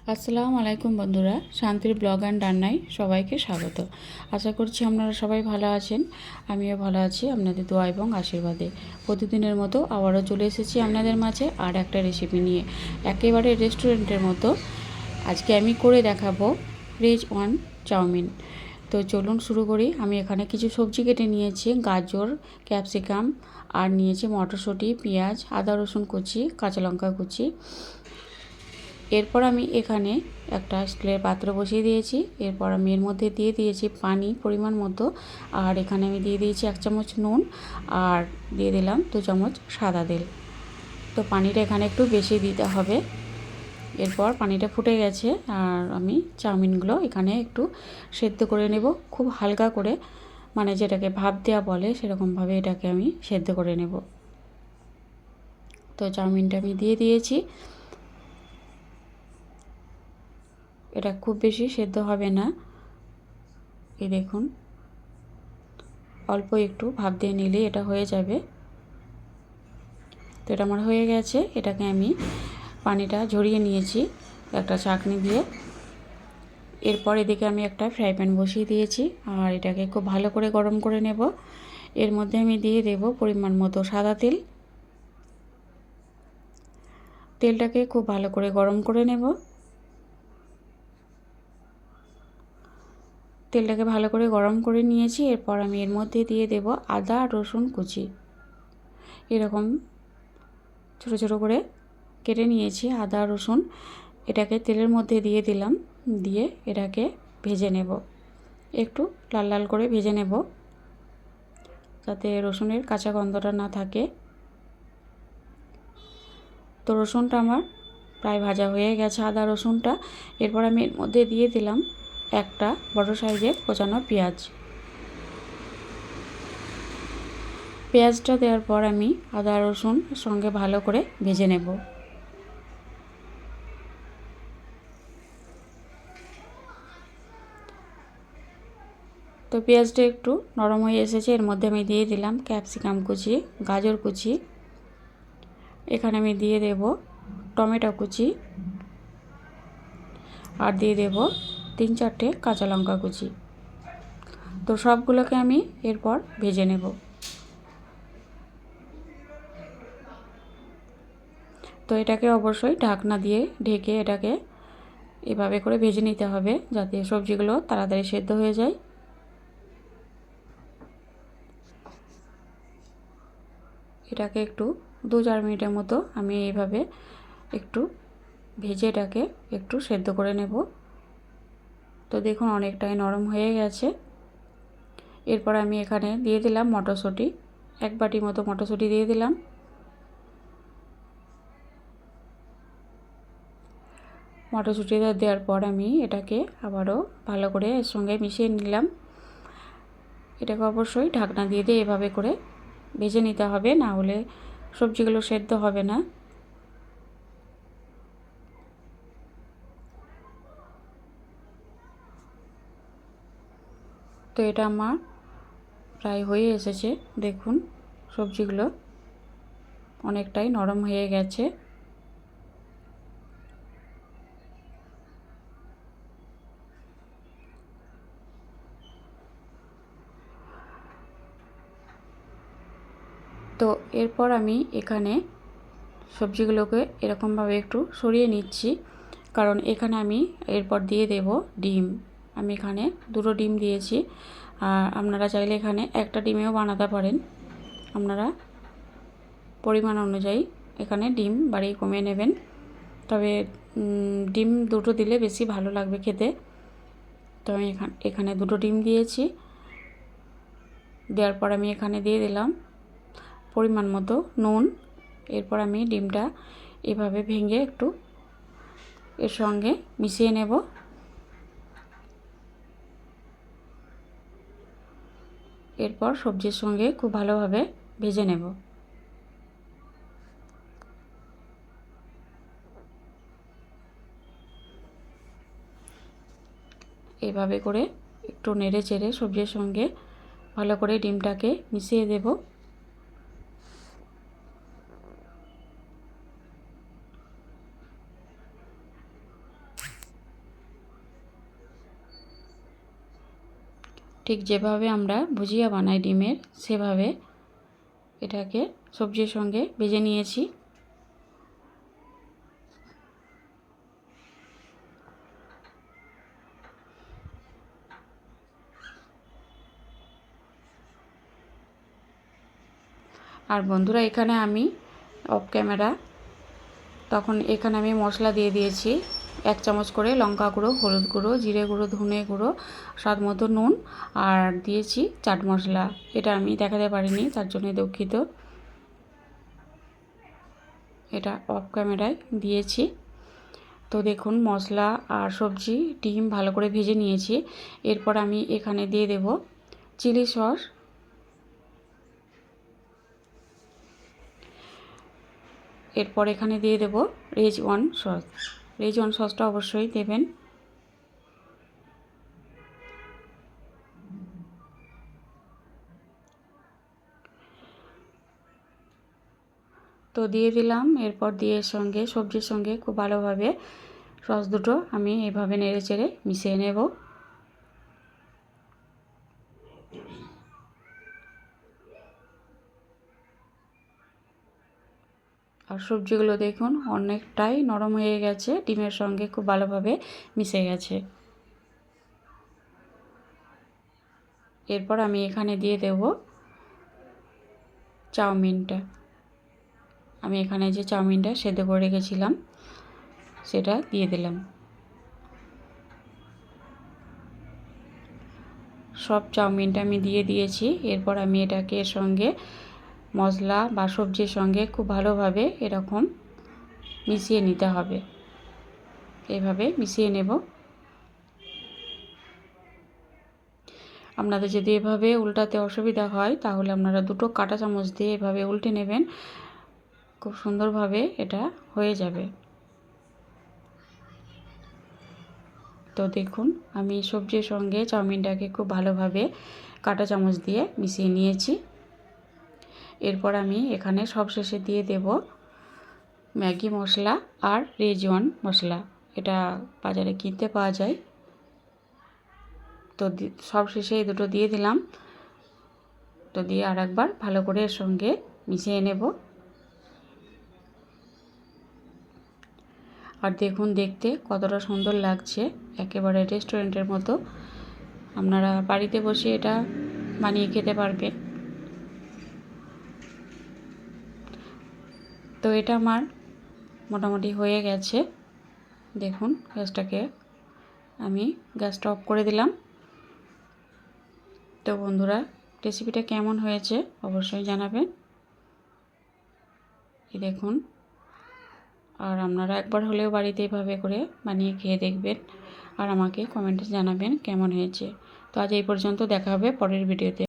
আসসালামু আলাইকুম বন্ধুরা, শান্তির ব্লগ অ্যান্ড রান্নায় সবাইকে স্বাগত। আশা করছি আপনারা সবাই ভালো আছেন। আমিও ভালো আছি আপনাদের দোয়া এবং আশীর্বাদে। প্রতিদিনের মতো আবারও চলে এসেছি আপনাদের মাঝে আর একটা রেসিপি নিয়ে, একেবারে রেস্টুরেন্টের মতো। আজকে আমি করে দেখাবো ভেজ ওয়ান চাউমিন। তো চলুন শুরু করি। আমি এখানে কিছু সবজি কেটে নিয়েছি, গাজর, ক্যাপসিকাম, আর নিয়েছি মটরশুঁটি, পেঁয়াজ, আদা রসুন কুচি, কাঁচা লঙ্কা কুচি। এরপর আমি এখানে একটা স্টিলের পাত্র বসিয়ে দিয়েছি। এরপর আমি এর মধ্যে দিয়ে দিয়েছি পানি পরিমাণ মতো, আর এখানে আমি দিয়ে দিয়েছি 1 চামচ নুন, আর দিয়ে দিলাম 2 চামচ সাদা তেল। তো পানিটা এখানে একটু বেশি দিতে হবে। এরপর পানিটা ফুটে গেছে, আর আমি চাউমিনগুলো এখানে একটু সেদ্ধ করে নেব, খুব হালকা করে, মানে যেটাকে ভাপ দেওয়া বলে সেরকমভাবে এটাকে আমি সেদ্ধ করে নেব। তো চাউমিনটা আমি দিয়ে দিয়েছি। এটা খুব বেশি সেদ্ধ হবে না, এই দেখুন, অল্প একটু ভাপ দিয়ে নিলে এটা হয়ে যাবে। তো এটা আমার হয়ে গেছে। এটাকে আমি পানিটা ঝরিয়ে নিয়েছি একটা ছাঁকনি দিয়ে। এরপর এদিকে আমি একটা ফ্রাই প্যান বসিয়ে দিয়েছি, আর এটাকে খুব ভালো করে গরম করে নেব। এর মধ্যে আমি দিয়ে দেব পরিমাণ মতো সাদা তেল। তেলটাকে খুব ভালো করে গরম করে নেব। তেলটাকে ভালো করে গরম করে নিয়েছি। এরপর আমি এর মধ্যে দিয়ে দেব আদা রসুন কুচি। এরকম ছোটো ছোটো করে কেটে নিয়েছি আদা রসুন। এটাকে তেলের মধ্যে দিয়ে দিলাম, দিয়ে এটাকে ভেজে নেব, একটু লাল লাল করে ভেজে নেব, যাতে রসুনের কাঁচা গন্ধটা না থাকে। তো রসুনটা আমার প্রায় ভাজা হয়ে গেছে, আদা রসুনটা। এরপর আমি এর মধ্যে দিয়ে দিলাম একটা বড় সাইজের কোচানো পেঁয়াজ। পেঁয়াজটা দেওয়ার পর আমি আদা রসুন সঙ্গে ভালো করে ভেজে নেব। তো পেঁয়াজটা একটু নরম হয়ে এসেছে। এর মধ্যে আমি দিয়ে দিলাম ক্যাপসিকাম কুচি, গাজর কুচি। এখানে আমি দিয়ে দেব টমেটো কুচি, আর দিয়ে দেব 3-4টে কাঁচা লঙ্কা কুচি। তো সবগুলোকে আমি এরপর ভেজে নেব। তো এটাকে অবশ্যই ঢাকনা দিয়ে ঢেকে এটাকে এভাবে করে ভেজে নিতে হবে, যাতে সবজিগুলো তাড়াতাড়ি সেদ্ধ হয়ে যায়। এটাকে একটু 2-4 মিনিটের মতো আমি এইভাবে একটু ভেজে এটাকে একটু সেদ্ধ করে নেব। তো দেখুন অনেকটাই নরম হয়ে গেছে। এরপর আমি এখানে দিয়ে দিলাম মটরশুঁটি, 1 বাটি মতো মটরশুঁটি দিয়ে দিলাম। মটরশুঁটিটা দেওয়ার পর আমি এটাকে আবারও ভালো করে এর সঙ্গে মিশিয়ে নিলাম। এটাকে অবশ্যই ঢাকনা দিয়ে দিয়ে এভাবে করে ভেজে নিতে হবে, না হলে সবজিগুলো সেদ্ধ হবে না। তো এটা আমার প্রায় হয়ে এসেছে। দেখুন সবজিগুলো অনেকটাই নরম হয়ে গেছে। তো এরপর আমি এখানে সবজিগুলোকে এরকমভাবে একটু সরিয়ে নিচ্ছি, কারণ এখানে আমি এরপর দিয়ে দেব ডিম। আমি এখানে 2টো ডিম দিয়েছি, আর আপনারা চাইলে এখানে একটা ডিমেও বানাতে পারেন। আপনারা পরিমাণ অনুযায়ী এখানে ডিম বাড়িয়ে কমিয়ে নেবেন। তবে ডিম 2টো দিলে বেশি ভালো লাগবে খেতে। তো আমি এখানে 2টো ডিম দিয়েছি। দেওয়ার পর আমি এখানে দিয়ে দিলাম পরিমাণ মতো নুন। এরপর আমি ডিমটা এভাবে ভেঙে একটু এর সঙ্গে মিশিয়ে নেব। এরপর সবজির সঙ্গে খুব ভালোভাবে ভেজে নেব। এভাবে করে একটু নেড়ে চেড়ে সবজির সঙ্গে ভালো করে ডিমটাকে মিশিয়ে দেব। ঠিক যেভাবে আমরা ভুজিয়া বানাই ডিমের, সেভাবে এটাকে সবজির সঙ্গে ভেজে নিয়েছি। আর বন্ধুরা, এখানে আমি অফ ক্যামেরা তখন এখানে আমি মশলা দিয়ে দিয়েছি 1 চামচ করে লঙ্কা গুঁড়ো, হলুদ গুঁড়ো, জিরে গুঁড়ো, ধনে গুঁড়ো, স্বাদ মতো নুন, আর দিয়েছি চাট মশলা। এটা আমি দেখাতে পারিনি, তার জন্য দুঃখিত। এটা অফ ক্যামেরায় দিয়েছি। তো দেখুন, মশলা আর সবজি, ডিম ভালো করে ভেজে নিয়েছি। এরপর আমি এখানে দিয়ে দেব চিলি সস, এরপর এখানে দিয়ে দেব রেজওয়ান সস। রেজওয়ান সসটা অবশ্যই দেবেন। তো দিয়ে দিলাম। এরপর দিয়ে সঙ্গে সবজির সঙ্গে খুব ভালোভাবে সস দুটো আমি এভাবে নেড়ে চেড়ে মিশিয়ে নেব। আর সবজিগুলো দেখুন অনেকটাই নরম হয়ে গেছে, ডিমের সঙ্গে খুব ভালোভাবে মিশে গেছে। এরপর আমি এখানে দিয়ে দেব চাউমিনটা। আমি এখানে যে চাউমিনটা সেদ্ধ করে রেখেছিলাম সেটা দিয়ে দিলাম। সব চাউমিনটা আমি দিয়ে দিয়েছি। এরপর আমি এটাকে এর সঙ্গে মশলা বা সবজির সঙ্গে খুব ভালোভাবে এরকম মিশিয়ে নিতে হবে। এইভাবে মিশিয়ে নেব। আপনাদের যদি এভাবে উল্টাতে অসুবিধা হয় তাহলে আপনারা দুটো কাঁটা চামচ দিয়ে এভাবে উল্টে নেবেন, খুব সুন্দরভাবে এটা হয়ে যাবে। তো দেখুন, আমি সবজির সঙ্গে চাউমিনটাকে খুব ভালোভাবে কাঁটা চামচ দিয়ে মিশিয়ে নিয়েছি। এরপর আমি এখানে সবশেষে দিয়ে দেব ম্যাগি মশলা আর রেজওয়ান মশলা। এটা বাজারে কিনতে পাওয়া যায়। তো সবশেষে এই দুটো দিয়ে দিলাম। তো দিয়ে আর একবার ভালো করে এর সঙ্গে মিশিয়ে নেব। আর দেখুন, দেখতে কতটা সুন্দর লাগছে, একেবারে রেস্টুরেন্টের মতো। আপনারা বাড়িতে বসে এটা বানিয়ে খেতে পারবেন। তো এটা আমার মোটামুটি হয়ে গেছে। দেখুন, গ্যাসটা অফ করে দিলাম। তো বন্ধুরা, রেসিপিটা কেমন হয়েছে অবশ্যই জানাবেন। এই দেখুন, আর আপনারা একবার হলেও বাড়িতে এভাবে করে বানিয়ে খেয়ে দেখবেন আর আমাকে কমেন্টে জানাবেন কেমন হয়েছে। তো আজ এই পর্যন্ত, দেখা হবে পরের ভিডিওতে।